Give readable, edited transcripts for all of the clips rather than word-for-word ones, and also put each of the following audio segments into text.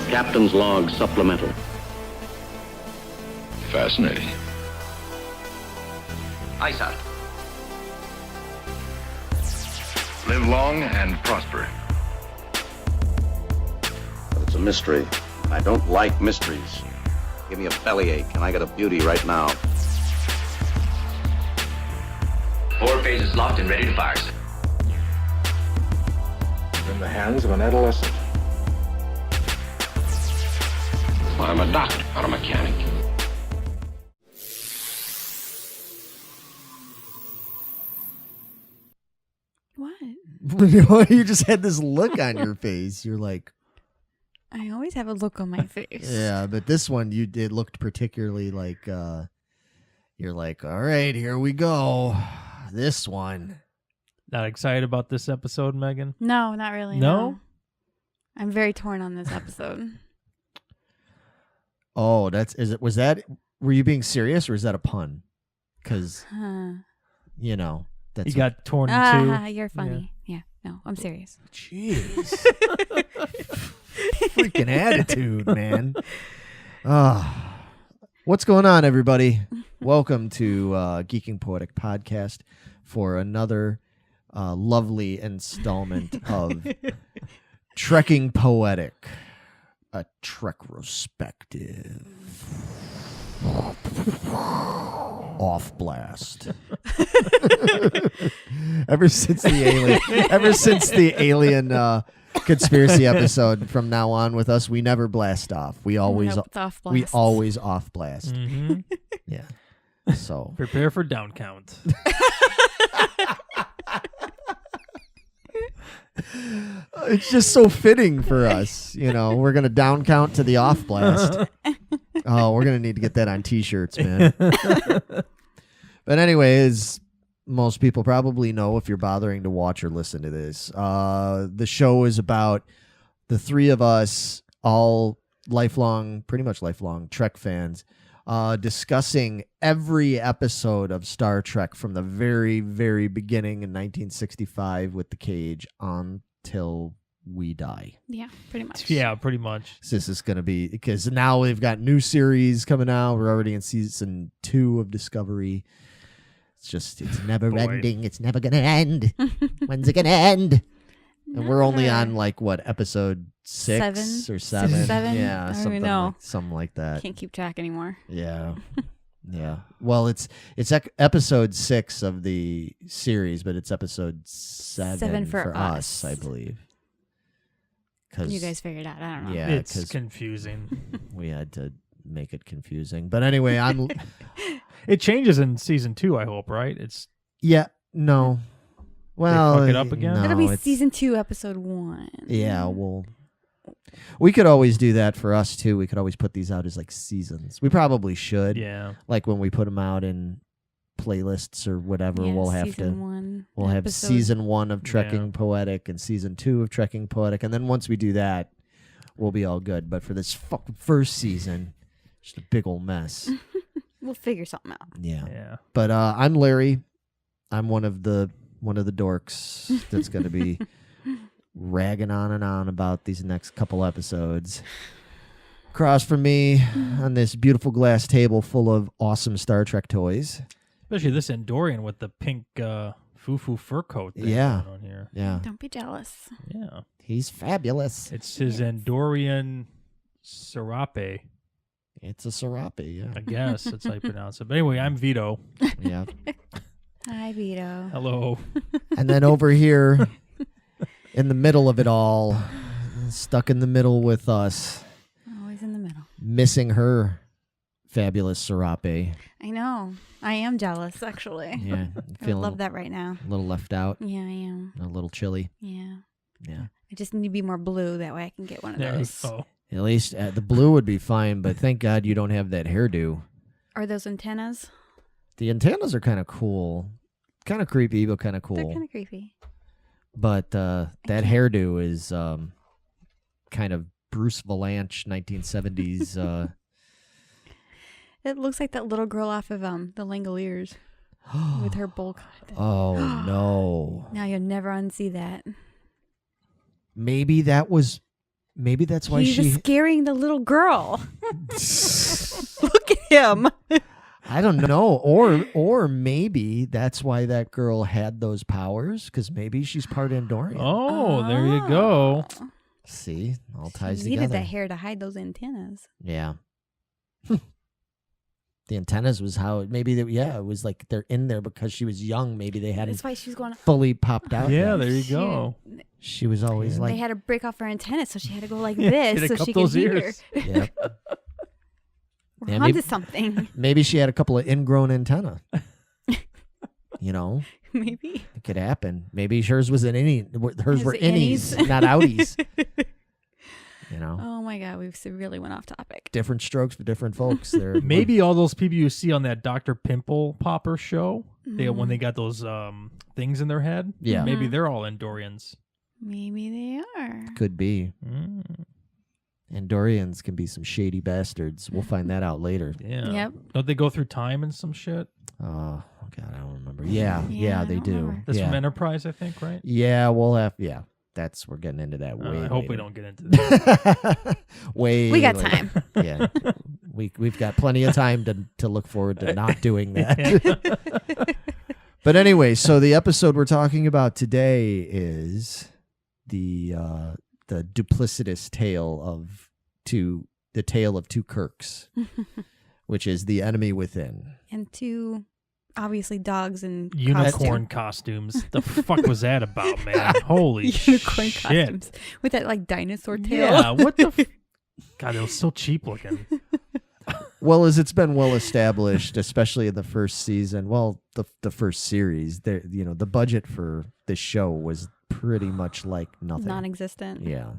Captain's log supplemental. Fascinating. Aye, sir. Live long and prosper. But it's a mystery. I don't like mysteries. Give me a bellyache, and I got a beauty right now. 4 phases locked and ready to fire, sir. In the hands of an adolescent. I'm a doctor, not a mechanic. What? You just had this look on your face. You're like, I always have a look on my face. yeah, but this one it looked particularly like you're like, all right, here we go. This one. Not excited about this episode, Megan? No, not really. No? I'm very torn on this episode. Oh, were you being serious or is that a pun? Because, you know, that's. You got torn in two. You're funny. Yeah, no, I'm serious. Jeez. Freaking attitude, man. What's going on, everybody? Welcome to Geeking Poetic Podcast for another lovely installment of Trekking Poetic, a Trek retrospective. Off blast. Ever since the alien conspiracy episode, from now on with us, we never blast off. We always off blast. We always off blast. Mm-hmm. Yeah. So prepare for down count. it's just so fitting for us. You know, we're gonna down count to the off blast. Oh, we're gonna need to get that on t-shirts, man. But anyways, most people probably know, if you're bothering to watch or listen to this, the show is about the three of us, all pretty much lifelong Trek fans, discussing every episode of Star Trek from the very, very beginning in 1965 with the cage until we die. Yeah, pretty much. Yeah, pretty much. So this is going to be, because now we've got new series coming out. We're already in season 2 of Discovery. It's never ending. It's never going to end. When's it going to end? And we're only on episode 6 or 7? 7? Yeah, I don't even know. Something like that. Can't keep track anymore. Yeah. Yeah. Well, it's episode 6 of the series, but it's episode 7 for us, I believe. You guys figured out. I don't know. Yeah, it's confusing. We had to make it confusing. But anyway, it changes in season 2, I hope, right? No. Well, fuck it up again? No, It'll be season 2, episode 1. Yeah, we could always do that for us too. We could always put these out as seasons. We probably should. Yeah. Like when we put them out in playlists or whatever, Yeah, we'll have we'll have season 1 of Trekking Poetic and season 2 of Trekking Poetic, and then once we do that, we'll be all good. But for this fucking first season, just a big old mess. We'll figure something out. Yeah. But I'm Larry. I'm one of the dorks that's going to be ragging on and on about these next couple episodes. Across from me on this beautiful glass table full of awesome Star Trek toys. Especially this Andorian with the pink foo-foo fur coat thing going on here. Yeah. Don't be jealous. Yeah. He's fabulous. It's his Andorian Serape. It's a serape, yeah. I guess that's how you pronounce it. But anyway, I'm Vito. Yeah. Hi, Vito. Hello. And then over here, in the middle of it all, stuck in the middle with us. Always in the middle. Missing her fabulous serape. I know. I am jealous, actually. Yeah. I love that right now. A little left out. Yeah, I am. A little chilly. Yeah. Yeah. I just need to be more blue. That way I can get one of those. At least the blue would be fine, but thank God you don't have that hairdo. Are those antennas? The antennas are kind of cool. Kind of creepy, but kind of cool. They're kind of creepy. But that hairdo is kind of Bruce Valanche 1970s. It looks like that little girl off of The Langoliers with her bowl cut. Oh, no. Now you'll never unsee that. Maybe that was maybe that's why He's she. scaring the little girl. Look at him. I don't know, or maybe that's why that girl had those powers, because maybe she's part Andorian. Oh, there you go. See, all ties She needed together. that hair to hide those antennas. Yeah. The antennas was how maybe it was like they're in there because she was young. Maybe they hadn't That's why she's going. fully popped out. Yeah, yet. there you go. She was always like, They had to break off her antennas, so she had to go like Yeah, this, had to so cup she could those hear. ears. yep. We're Yeah, onto maybe- something. Maybe she had a couple of ingrown antenna. You know, Maybe. it could happen. Maybe hers was an innie. Hers His were innies, innies. not outies. You know, Oh my God, we've really went off topic. different strokes for different folks. They're Maybe all those people you see on that Dr. Pimple Popper show, Mm-hmm. when they got those things in their head, Yeah. maybe they're all Andorians. Maybe they are. could be. Mm, Andorians can be some shady bastards. We'll find that out later. yeah. Yep. Don't they go through time and some shit? Oh God, I don't remember. Yeah, Yeah, I they don't do. remember. That's yeah. from Enterprise, I think, right? Yeah, we'll have. Yeah, we're getting into that way. I hope we later. don't get into that. way. We got later. time. Yeah, we've got plenty of time to look forward to not doing that. But anyway, so the episode we're talking about today is the duplicitous tale of two Kirks, which is The Enemy Within. And two, obviously, dogs and Unicorn costumes. The fuck was that about, man? Holy unicorn shit. costumes with that like dinosaur tail. Yeah, what the God, it was so cheap looking. Well, as it's been well established, especially in the first season, well, the first series, the budget for this show was pretty much like nothing. Non-existent. Yeah,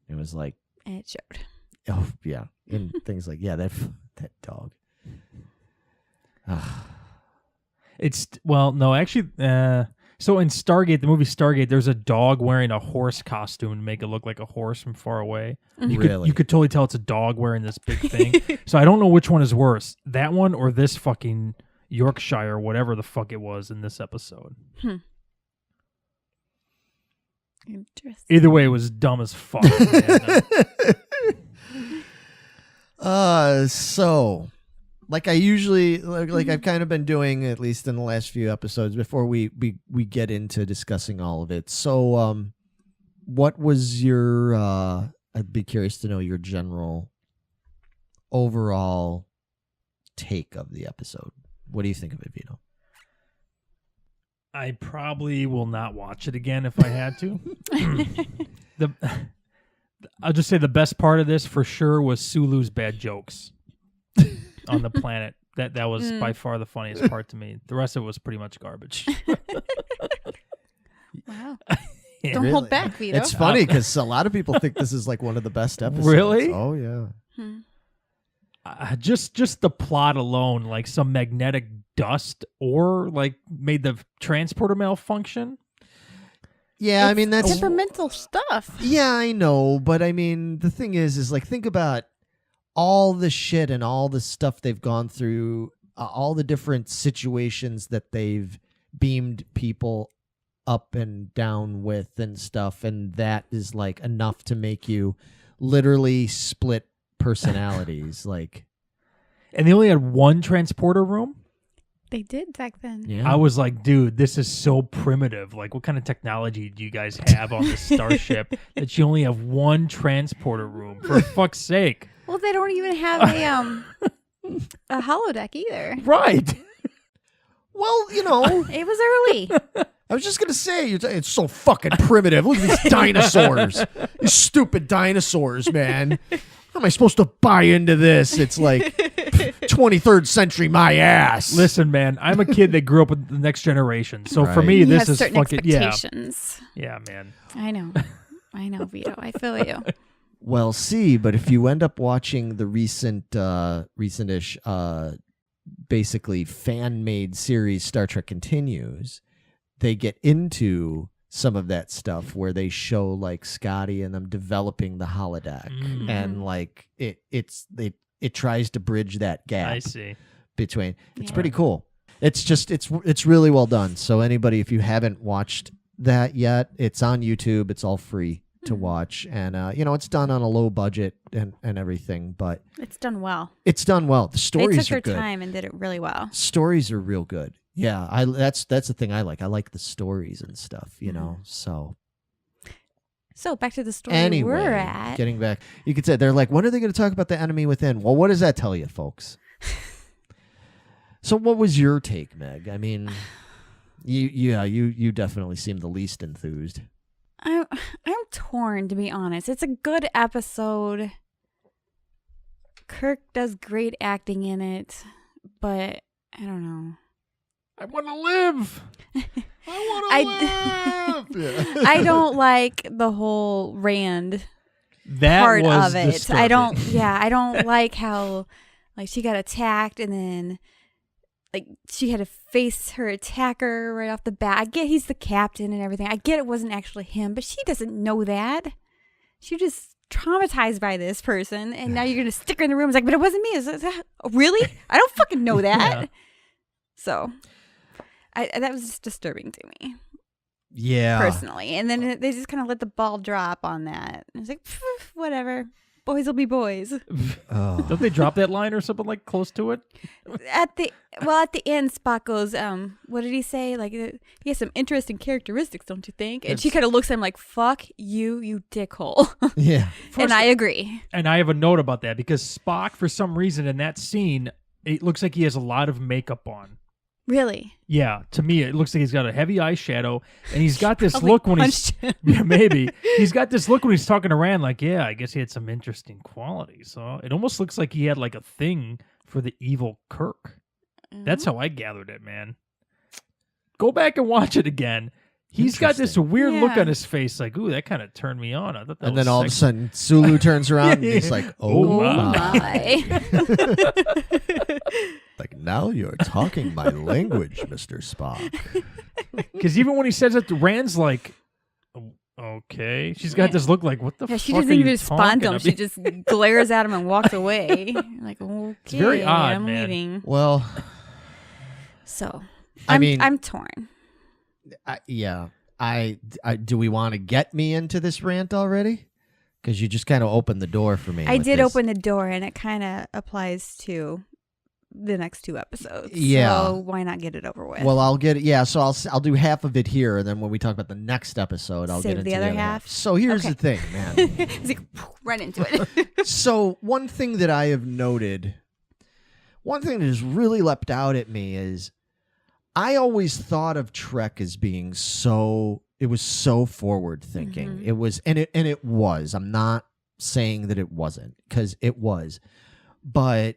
it was like, And it showed. oh yeah, and things like that dog. No, actually, so in Stargate, the movie Stargate, there's a dog wearing a horse costume to make it look like a horse from far away. Really? You could totally tell it's a dog wearing this big thing. So I don't know which one is worse, that one or this fucking Yorkshire, whatever the fuck it was in this episode. Interesting. Either way, it was dumb as fuck. Man. So like I usually like I've kind of been doing, at least in the last few episodes before we get into discussing all of it. So what was your I'd be curious to know your general overall take of the episode. What do you think of it, Vito? I probably will not watch it again if I had to. I'll just say the best part of this for sure was Sulu's bad jokes on the planet. That was by far the funniest part to me. The rest of it was pretty much garbage. Wow. Yeah. Don't Really? hold back, Vito. It's funny because a lot of people think this is like one of the best episodes. Really? Oh yeah. Just the plot alone, like some magnetic dust or like made the transporter malfunction. Yeah, I mean that's temperamental stuff. Yeah, I know, but I mean the thing is like think about all the shit and all the stuff they've gone through, all the different situations that they've beamed people up and down with and stuff, and that is like enough to make you literally split personalities. Like, And they only had one transporter room. They did back then. yeah, I was like, dude, this is so primitive. Like, what kind of technology do you guys have on this starship that you only have one transporter room? For fuck's sake. Well, they don't even have a holodeck either. Right. well, you know, It was early. I was just gonna say it's so fucking primitive. Look at these dinosaurs, these stupid dinosaurs, man. How am I supposed to buy into this? It's like 23rd century, my ass. Listen, man, I'm a kid that grew up with the next generation. So for Right. me, You this have is certain fucking, yeah. expectations. Yeah, man. I know, Vito. I feel you. Well, see, but if you end up watching the recentish, basically fan-made series Star Trek Continues, they get into some of that stuff where they show like Scotty and them developing the holodeck, and like it tries to bridge that gap I see. between. It's Yeah. pretty cool. It's just it's really well done. So anybody, if you haven't watched that yet, it's on YouTube. It's all free. to watch, and it's done on a low budget and everything, but It's done well. it's done well. The They stories took their are good. time and did it really well. Stories are real good. Yeah, that's the thing I like. I like the stories and stuff, So So back to the story anyway, we're at. getting back, you could say they're like, when are they going to talk about the enemy within? Well, what does that tell you, folks? So, what was your take, Meg? I mean, you definitely seem the least enthused. I'm torn, to be honest. It's a good episode. Kirk does great acting in it, but I don't know. I want to live. I want to live. I don't like the whole Rand That part was of it. disturbing. I don't like how like she got attacked and then like she had to face her attacker right off the bat. I get he's the captain and everything. I get it wasn't actually him, but she doesn't know that. She just traumatized by this person, and now you're gonna stick her in the room. It's like, but it wasn't me. Is that, really? I don't fucking know that. Yeah. So, that was just disturbing to me. Yeah. Personally. And then they just kind of let the ball drop on that. It's like, whatever. Boys will be boys. Oh. Don't they drop that line or something like close to it? At the end, Spock goes, what did he say? Like, he has some interesting characteristics, don't you think? And she kind of looks at him like, fuck you dickhole. Yeah. And I agree. And I have a note about that because Spock, for some reason in that scene, it looks like he has a lot of makeup on. Really? Yeah, to me, it looks like he's got a heavy eyeshadow, and he's got this Probably look when punched him. yeah, maybe he's got this look when he's talking to Rand, like, yeah, I guess he had some interesting qualities. So it almost looks like he had like a thing for the evil Kirk. That's how I gathered it, man. Go back and watch it again. He's got this weird look Yeah. on his face, like, ooh, that kind of turned me on. I thought that And was then all of a sexy. sudden, Sulu turns around and he's like, Oh, oh, my. my. Like, now you're talking my language, Mr. Spock. Because even when he says it, Rand's like, "Oh, okay. She's got this look like, what the Yeah, fuck she are doesn't you even respond to him. talking She about?" just glares at him and walks away. Like, okay, It's very odd, I'm man. leaving. Well, So, I mean- I'm torn. yeah. I do we want to get me into this rant already? Because you just kind of opened the door for me. I with did this. open the door, and it kind of applies to the next two episodes. Yeah. So why not get it over with? Well, I'll get it. Yeah, so I'll do half of it here, and then when we talk about the next episode, I'll Save get into the other half? So here's Okay. the thing, man. It's like, run into it. So one thing that I have noted, one thing that has really leapt out at me is I always thought of Trek as being it was so forward thinking. Mhm. It was, and it was. I'm not saying that it wasn't, because it was, but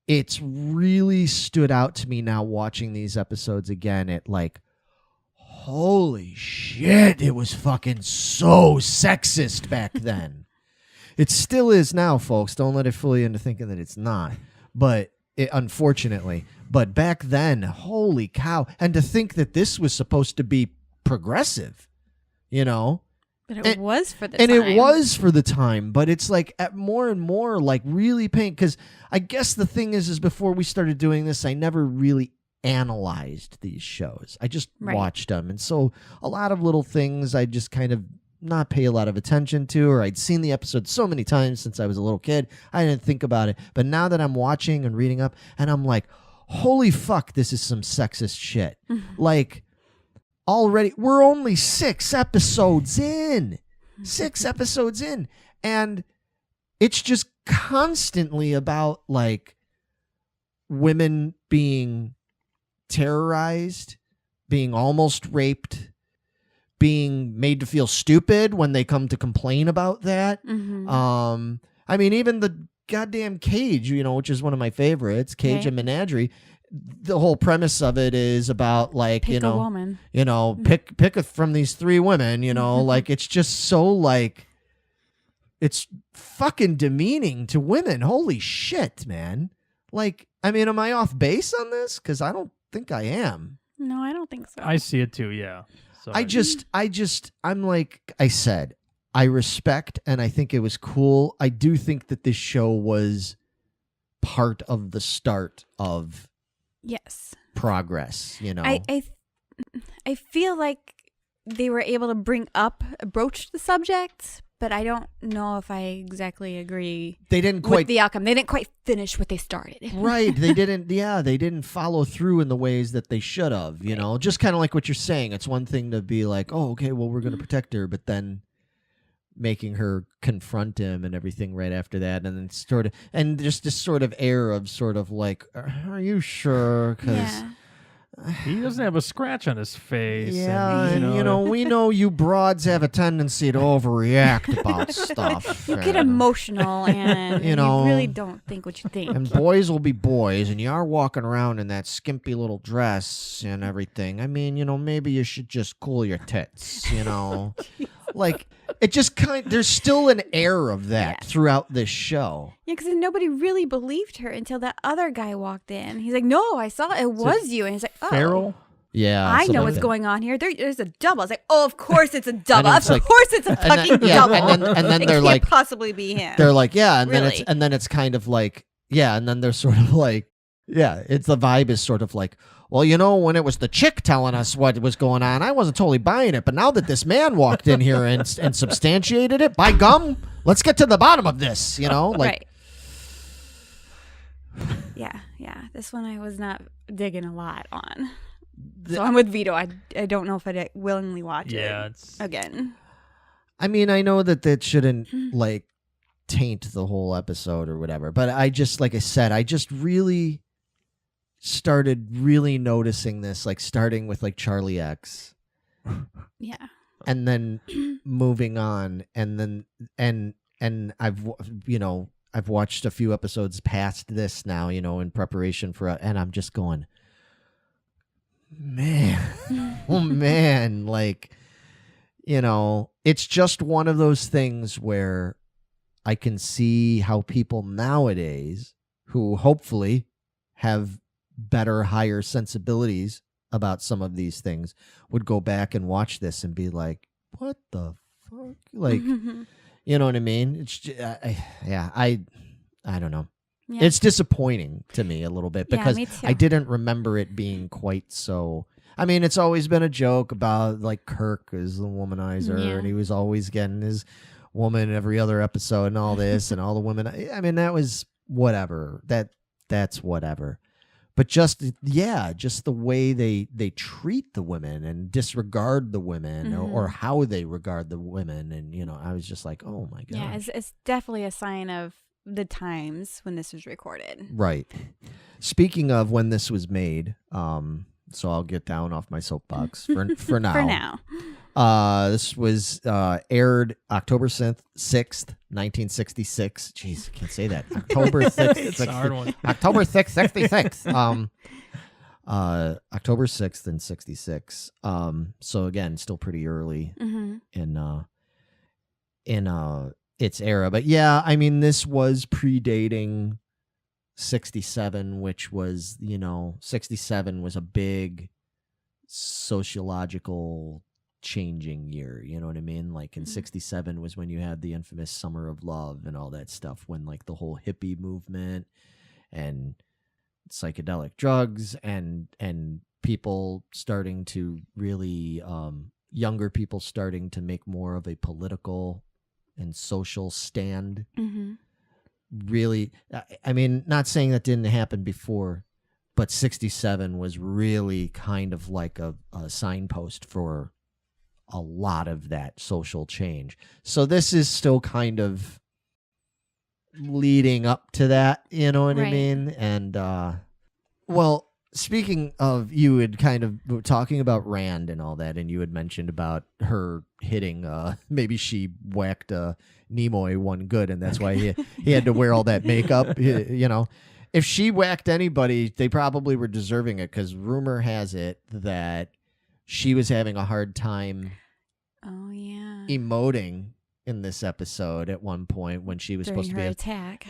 it's really stood out to me now watching these episodes again. It like, holy shit, it was fucking so sexist back then. It still is now, folks. Don't let it fool you into thinking that it's not. But unfortunately, but back then, holy cow. And to think that this was supposed to be progressive, But it was for the and time. it was for the time, but it's like at more and more like really pain. Because I guess the thing is before we started doing this, I never really analyzed these shows. I just Right. watched them. And so a lot of little things I just kind of not pay a lot of attention to, or I'd seen the episode so many times since I was a little kid, I didn't think about it. But now that I'm watching and reading up, and I'm like, holy fuck, this is some sexist shit. Like, already, we're only 6 episodes in. 6 episodes in. And it's just constantly about, like, women being terrorized, being almost raped, being made to feel stupid when they come to complain about that. Mhm. I mean, even the goddamn Cage, which is one of my favorites, Cage Okay. and Menagerie. The whole premise of it is about like, Pick a woman. pick from these 3 women, like it's just so like, it's fucking demeaning to women. Holy shit, man. Like, I mean, am I off base on this? Because I don't think I am. No, I don't think so. I see it too, yeah. So I'm like I said, I respect and I think it was cool. I do think that this show was part of the start of Yes. progress, I feel like they were able to broach the subject, but I don't know if I exactly agree. They didn't with quite the outcome. They didn't quite finish what they started. Right. They didn't. Yeah, they didn't follow through in the ways that they should have. You know, just kind of like what you're saying. It's one thing to be like, oh, okay, well, we're going to protect her, but then making her confront him and everything right after that, and then sort of, and just this sort of air of sort of like, are you sure? Because he doesn't have a scratch on his face. yeah, and, you know, we know you broads have a tendency to overreact about stuff. You get emotional, and You know, you really don't think what you think. And boys will be boys, and you are walking around in that skimpy little dress and everything. I mean, you know, maybe you should just cool your tits, you know? Like, it just there's still an air of that throughout this show. Yeah, because nobody really believed her until that other guy walked in. He's like, no, I saw it was you. And he's like, oh. Farrell? Yeah. I know what's going on here. There's a double. I was like, oh, of course it's a double. Of course it's a fucking double. And then it they're can't like, possibly be him. they're like, yeah, and Really? then it's kind of like, yeah, and then they're sort of like, yeah, it's the vibe is sort of like, well, you know, when it was the chick telling us what was going on, I wasn't totally buying it, but now that this man walked in here and substantiated it, by gum, let's get to the bottom of this, you know, like. Right. Yeah. This one I was not digging a lot on. So I'm with Vito. I don't know if I'd willingly watch it again. I mean, I know that shouldn't like taint the whole episode or whatever, but I just, like I said, I just really started really noticing this, like starting with like Charlie X. Yeah. And then moving on, and then and I've watched a few episodes past this now, you know, in preparation for and I'm just going, man, oh man, like, you know, it's just one of those things where I can see how people nowadays who hopefully have better, higher sensibilities about some of these things would go back and watch this and be like, what the fuck? Like, you know what I mean? It's just, I don't know. Yeah. It's disappointing to me a little bit because I didn't remember it being quite so. I mean, it's always been a joke about like Kirk is the womanizer and he was always getting his woman every other episode and all this and all the women. I mean, that was whatever. That's whatever. But just the way they treat the women and disregard the women or how they regard the women. And, you know, I was just like, oh, my God. Yeah, it's definitely a sign of the times when this was recorded. Right. Speaking of when this was made, so I'll get down off my soapbox for now. For now. This was aired October 6th, 1966. Jeez, I can't say that. October 6th. It's a hard one. October 6th, 66. October 6th in 66. So again, still pretty early in its era. But yeah, I mean, this was predating 67, which was, you know, 67 was a big sociological changing year, you know what I mean? Like in 67 was when you had the infamous Summer of Love and all that stuff, when like the whole hippie movement and psychedelic drugs and people starting to really younger people starting to make more of a political and social stand. Really, I mean, not saying that didn't happen before, but 67 was really kind of like a signpost for a lot of that social change. So this is still kind of leading up to that, you know what I mean? And, well, speaking of, you had kind of talking about Rand and all that, and you had mentioned about her hitting, maybe she whacked Nimoy one good, and that's why he had to wear all that makeup, you know. If she whacked anybody, they probably were deserving it, because rumor has it that she was having a hard time emoting in this episode at one point when she was supposed to be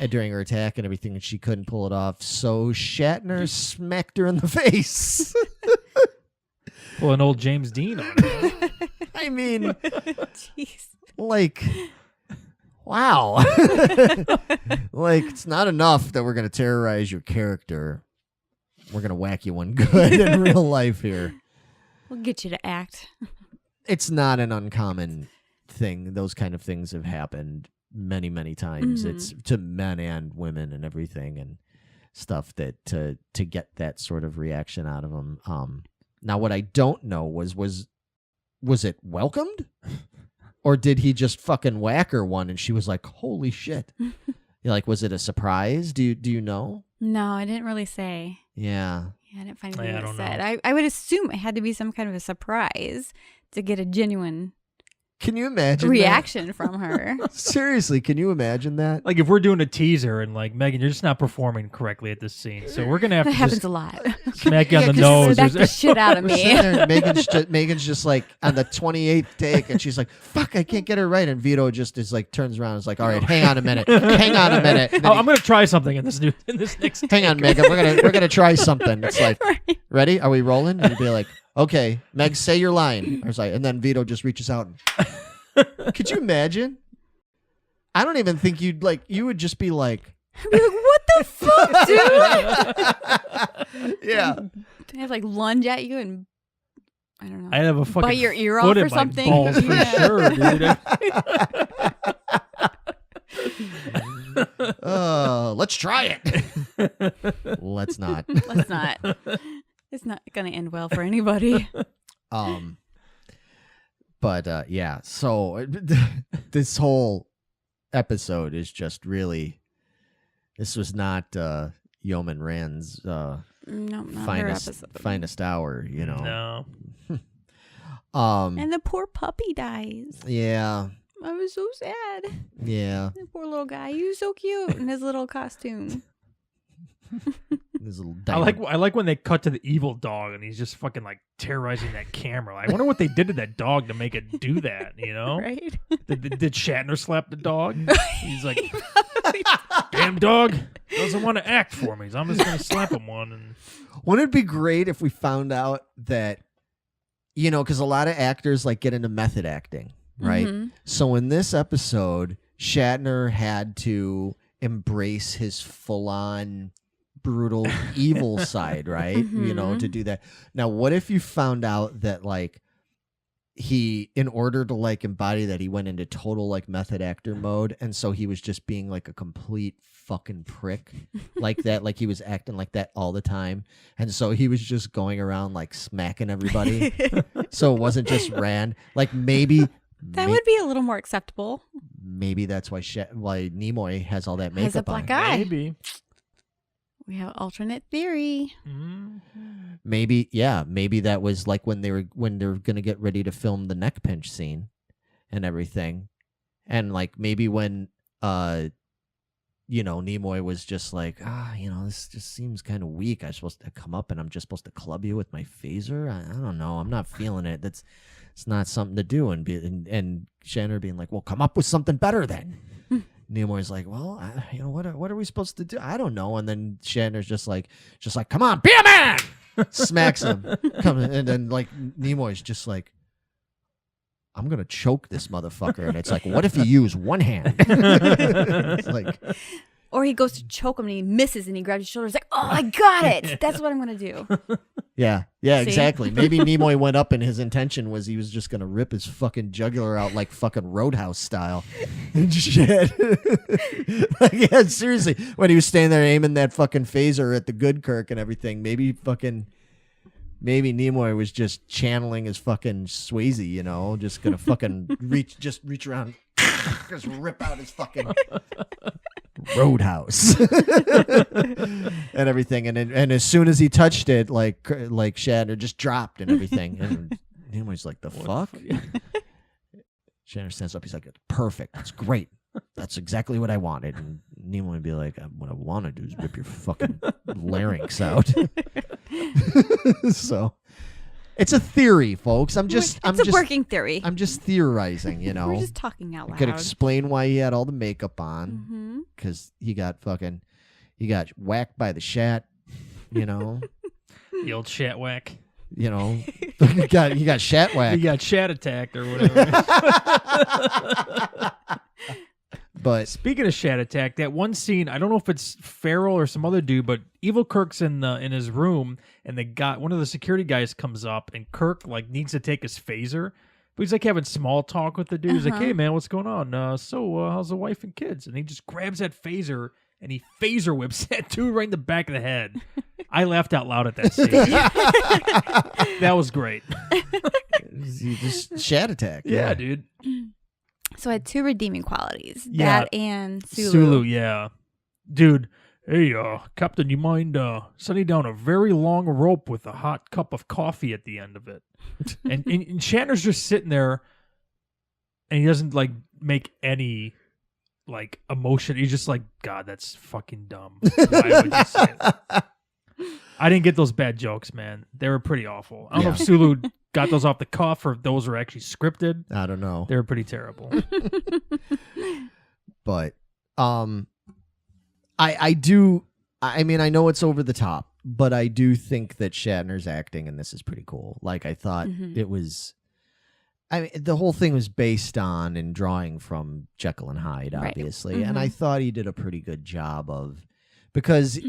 during her attack and everything, and she couldn't pull it off. So Shatner smacked her in the face. Well, an old James Dean on it. I mean, jeez. Like, wow. Like, it's not enough that we're going to terrorize your character. We're going to whack you one good in real life here. We'll get you to act. it's not an uncommon thing. Those kind of things have happened many, many times. It's to men and women and everything and stuff that to get that sort of reaction out of them. Now, what I don't know was it welcomed, or did he just fucking whack her one and she was like, "Holy shit!" Like, was it a surprise? Do you know? No, I didn't really say. Yeah. Yeah, I didn't find anything I that don't said. know. I would assume it had to be some kind of a surprise to get a genuine Can you imagine reaction from her. that? Seriously, can you imagine that? Like if we're doing a teaser and like Megan, you're just not performing correctly at this scene, so we're gonna have That to happens just a lot. smack you on the Yeah, 'cause nose. Smack the shit out of We're me. sitting there, and Megan's just like on the 28th take, and she's like, "Fuck, I can't get her right." And Vito just is like, turns around, and is like, "All right, hang on a minute, hang on a minute." And then Oh, I'm gonna try something in this next. hang on, Megan, we're gonna try something. It's like, ready? Are we rolling? And you'd be like, "Okay, Meg, say your line." I was like, and then Vito just reaches out. And, could you imagine? I don't even think you'd like. You would just be like, I'd be like, what the fuck, dude? "Yeah." I have like lunge at you and I don't know. I have a fucking Bite your ear foot off in or my something. balls for Yeah. sure, dude. Let's try it. Let's not. Let's not. It's not gonna end well for anybody. But yeah, so this whole episode is just really. This was not Yeoman Rand's No, not her finest episode. hour, you know. No. And the poor puppy dies. Yeah, I was so sad. yeah. The poor little guy. He was so cute in his little costume. This little I like when they cut to the evil dog and he's just fucking like terrorizing that camera. I wonder what they did to that dog to make it do that. You know, Right? Did Shatner slap the dog? He's like, damn dog doesn't want to act for me, so I'm just gonna slap him one. And Wouldn't it be great if we found out that, you know, because a lot of actors like get into method acting, right? Mhm. So in this episode, Shatner had to embrace his full-on brutal evil side, right? You know, to do that. Now, what if you found out that like he, in order to like embody that, he went into total like method actor mode, and so he was just being like a complete fucking prick like that, like he was acting like that all the time, and so he was just going around like smacking everybody. So it wasn't just Rand. Like maybe That would be a little more acceptable. maybe that's why Nimoy has all that makeup Has a black on. eye. maybe. We have alternate theory. Maybe that was like when they're gonna get ready to film the neck pinch scene and everything, and like maybe when you know, Nimoy was just like, you know, this just seems kind of weak. I'm supposed to come up and I'm just supposed to club you with my phaser. I don't know. I'm not feeling it. It's not something to do. And Shatner being like, well, come up with something better then. Nimoy's like, well, you know, what are we supposed to do? I don't know. And then Shatner's just like, come on, be a man. Smacks him. And then like Nimoy's just like, I'm gonna choke this motherfucker. And it's like, what if you use one hand? It's like, Or he goes to choke him and he misses and he grabs his shoulder. He's like, oh, I got it. That's what I'm going to do. yeah, See? exactly. Maybe Nimoy went up and his intention was he was just gonna rip his fucking jugular out like fucking Roadhouse style and shit. Like, yeah, seriously, when he was standing there aiming that fucking phaser at the good Kirk and everything, maybe Nimoy was just channeling his fucking Swayze, you know, just gonna fucking reach around, just rip out his fucking Roadhouse and everything, and as soon as he touched it, like Shatner just dropped and everything, and Nimoy's like, the fuck? Shatner stands up, he's like, perfect, that's great, that's exactly what I wanted. And Nimoy would be like, what I want to do is rip your fucking larynx out. So it's a theory, folks. It's a working theory. I'm just theorizing, you know. We're just talking out I loud. could explain why he had all the makeup on, because he got whacked by the Shat, you know. The old Shat whack. You know, he got Shat whacked. He got Shat attacked or whatever. But speaking of Shat attack, that one scene, I don't know if it's Farrell or some other dude, but Evil Kirk's in his room, and one of the security guys comes up, and Kirk like needs to take his phaser, But he's like having small talk with the dude. He's like, Uh-huh. "Hey man, what's going on? So how's the wife and kids?" And he just grabs that phaser and he phaser whips that dude right in the back of the head. I laughed out loud at that scene. That was great. You just Shat attack. Yeah, dude. So I had 2 redeeming qualities. Yeah. That and Sulu. Sulu, yeah. Dude, hey, Captain, you mind setting down a very long rope with a hot cup of coffee at the end of it? and Shatner's just sitting there, and he doesn't, like, make any, like, emotion. He's just like, God, that's fucking dumb. Why would you say that? I didn't get those bad jokes, man. They were pretty awful. I don't know if Sulu got those off the cuff or if those were actually scripted. I don't know. They were pretty terrible. But I do. I mean, I know it's over the top, but I do think that Shatner's acting in this is pretty cool. Like, I thought it was. I mean, the whole thing was based on and drawing from Jekyll and Hyde, Right. obviously, and I thought he did a pretty good job of, because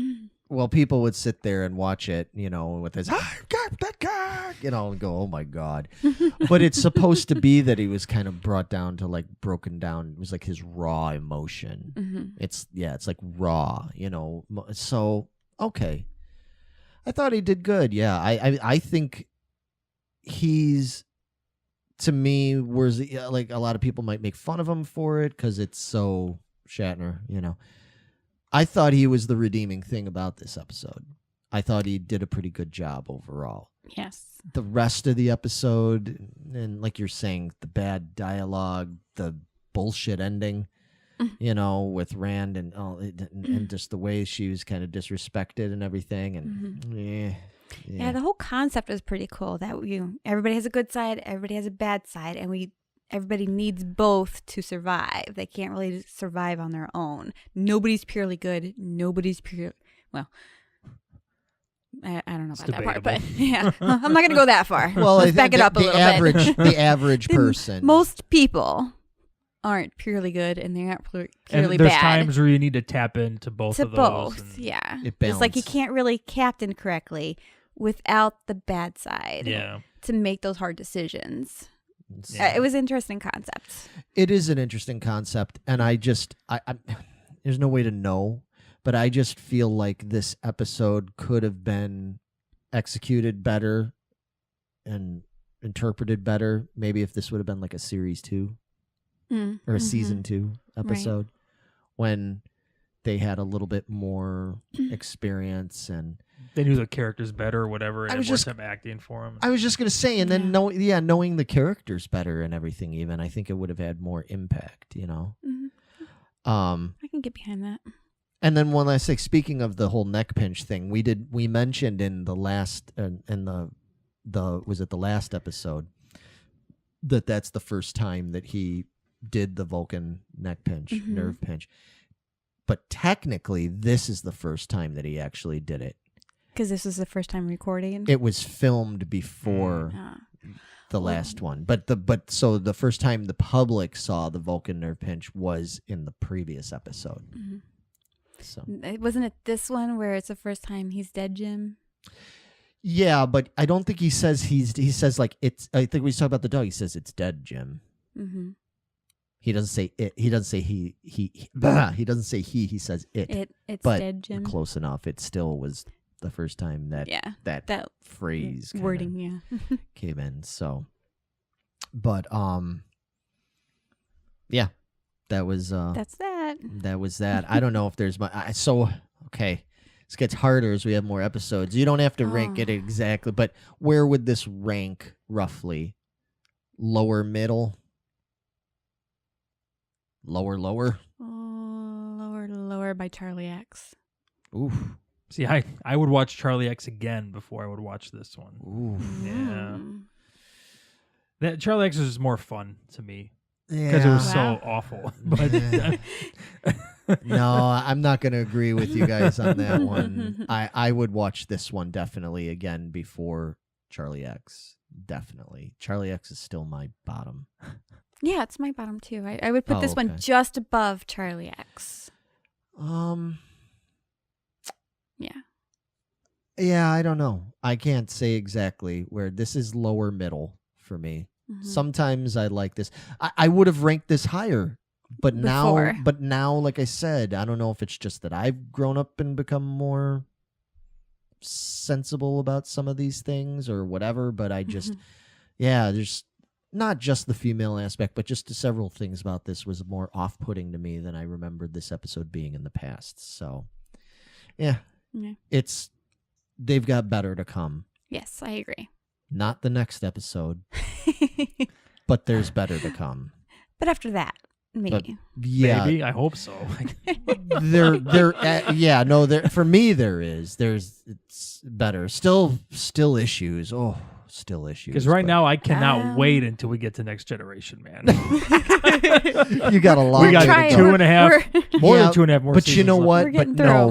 well, people would sit there and watch it, you know, with his you know, and go, oh my God. But it's supposed to be that he was kind of brought down to, like, broken down. It was like his raw emotion. It's like raw, you know. So, okay. I thought he did good. Yeah. I think he's, to me, whereas like a lot of people might make fun of him for it because it's so Shatner, you know. I thought he was the redeeming thing about this episode. I thought he did a pretty good job overall. Yes. The rest of the episode, and like you're saying, the bad dialogue, the bullshit ending, you know, with Rand and just the way she was kind of disrespected and everything, and Yeah, the whole concept is pretty cool. That everybody has a good side, everybody has a bad side, and everybody needs both to survive. They can't really survive on their own. Nobody's purely good. Nobody's pure. Well, I don't know about that part, but yeah, I'm not going to go that far. Well, Let's back it up a little bit. The average person. Most people aren't purely good, and they're not purely And there's bad. times where you need to tap into both To of those. both, and- yeah. It It's like you balances. can't really captain correctly without the bad side. Yeah. To make those hard decisions. Yeah. It was an interesting concept. It is an interesting concept, and I there's no way to know, but I just feel like this episode could have been executed better and interpreted better. Maybe if this would have been like a series 2 or a season 2 episode, when they had a little bit more experience and They knew the characters better or whatever, and I it was was just- them acting for them. I was just gonna say, and then knowing the characters better and everything, even I think it would have had more impact, you know. I can get behind that. And then one last thing, speaking of the whole neck pinch thing, we mentioned in the last was it the last episode that's the first time that he did the Vulcan neck pinch, nerve pinch. But technically, this is the first time that he actually did it. Because this is the first time recording. It was filmed before the last one, so the first time the public saw the Vulcan nerve pinch was in the previous episode. So Wasn't it this one where it's the first time he's dead, Jim? yeah, but I don't think he says he says like it's. I think when he's talking about the dog, he says it's dead, Jim. He doesn't say it. He doesn't say he. He doesn't say he. He says it. It's but dead, Jim. close enough. It still was the first time that that phrase kinda wording, came in. So, but yeah, that was That's that. that was that. I don't know if there's okay. This gets harder as we have more episodes. You don't have to rank it exactly, but where would this rank roughly? Lower, middle, lower. Lower by Charlie X. Oof. See, I would watch Charlie X again before I would watch this one. Oof. Yeah. That Charlie X was more fun to me Yeah. because it was Wow. so awful. But No, I'm not going to agree with you guys on that one. I would watch this one definitely again before Charlie X. Definitely. Charlie X is still my bottom. Yeah, it's my bottom too. I would put this one okay. just above Charlie X. Yeah. Yeah, I don't know. I can't say exactly where this is lower middle for me. Sometimes I like this. I would have ranked this higher, but now, like I said, I don't know if it's just that I've grown up and become more sensible about some of these things or whatever, but I just, there's not just the female aspect, but just several things about this was more off-putting to me than I remembered this episode being in the past. So, they've got better to come. Yes, I agree. Not the next episode, but there's better to come. But after that, maybe. Maybe, I hope so. For me there is. It's better. Still issues. Oh, still issues. Because right now I cannot wait until we get to Next Generation, man. You got a lot. We got trying. 2.5 more than 2.5 more. But you know what?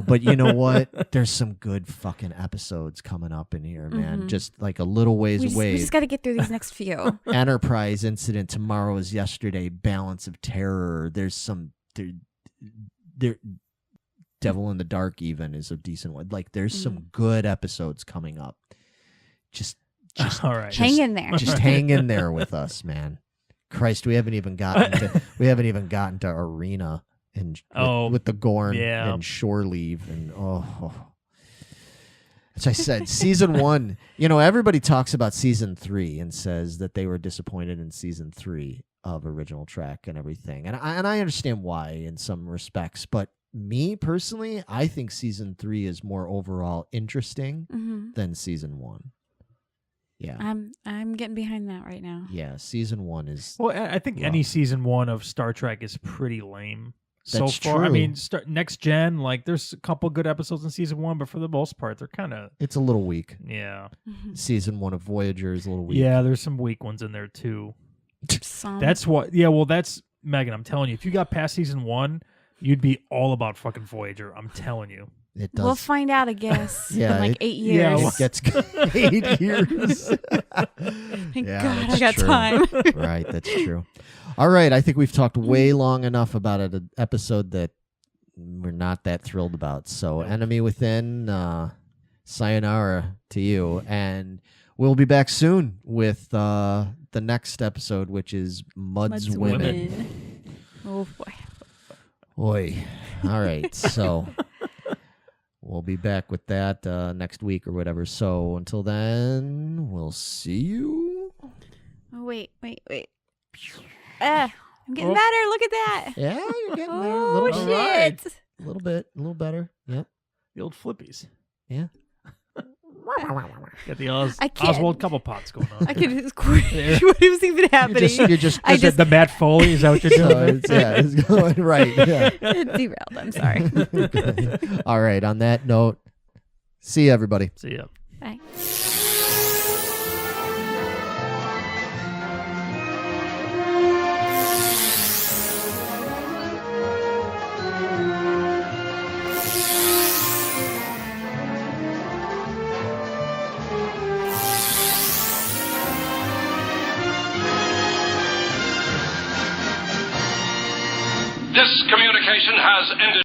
But you know what? There's some good fucking episodes coming up in here, man. Just like a little ways away. We just got to get through these next few. Enterprise Incident, Tomorrow is Yesterday, Balance of Terror. There's some there Devil in the Dark even is a decent one. Like there's some good episodes coming up. Just all right. Hang in there. Just hang in there with us, man. Christ, we haven't even gotten to Arena and with the Gorn and Shore Leave and as I said, season 1. You know, everybody talks about season 3 and says that they were disappointed in season 3 of Original Trek and everything, and I understand why in some respects, but me personally, I think season 3 is more overall interesting than season 1. Yeah, I'm getting behind that right now. Yeah, season 1 is. Well, I think any season 1 of Star Trek is pretty lame so far. True. I mean, Next Gen, like there's a couple good episodes in season 1, but for the most part, they're kind of. It's a little weak. Yeah. Season 1 of Voyager is a little weak. Yeah, there's some weak ones in there too. Some. That's what. Yeah, well, that's Megan. I'm telling you, if you got past season 1, you'd be all about fucking Voyager. I'm telling you. It does. We'll find out, I guess. Yeah, in like 8 years. It gets 8 years. Thank God I got time. Right, that's true. All right, I think we've talked way long enough about an episode that we're not that thrilled about. So, Enemy Within, sayonara to you, and we'll be back soon with the next episode, which is Mud's Women. Oh boy. Oi. All right, so. We'll be back with that next week or whatever. So until then, we'll see you. Oh, wait. I'm getting better. Look at that. Yeah, you're getting there. Oh, A shit. right. A little bit. A little better. Yep. The old flippies. Yeah. Got the Oswald couple pots going on. I can just quit. What was even happening? You're just the Matt Foley. Is that what you're doing? It's going right. Yeah. It derailed. I'm sorry. All right. On that note, see you, everybody. See ya. Bye. This communication has ended.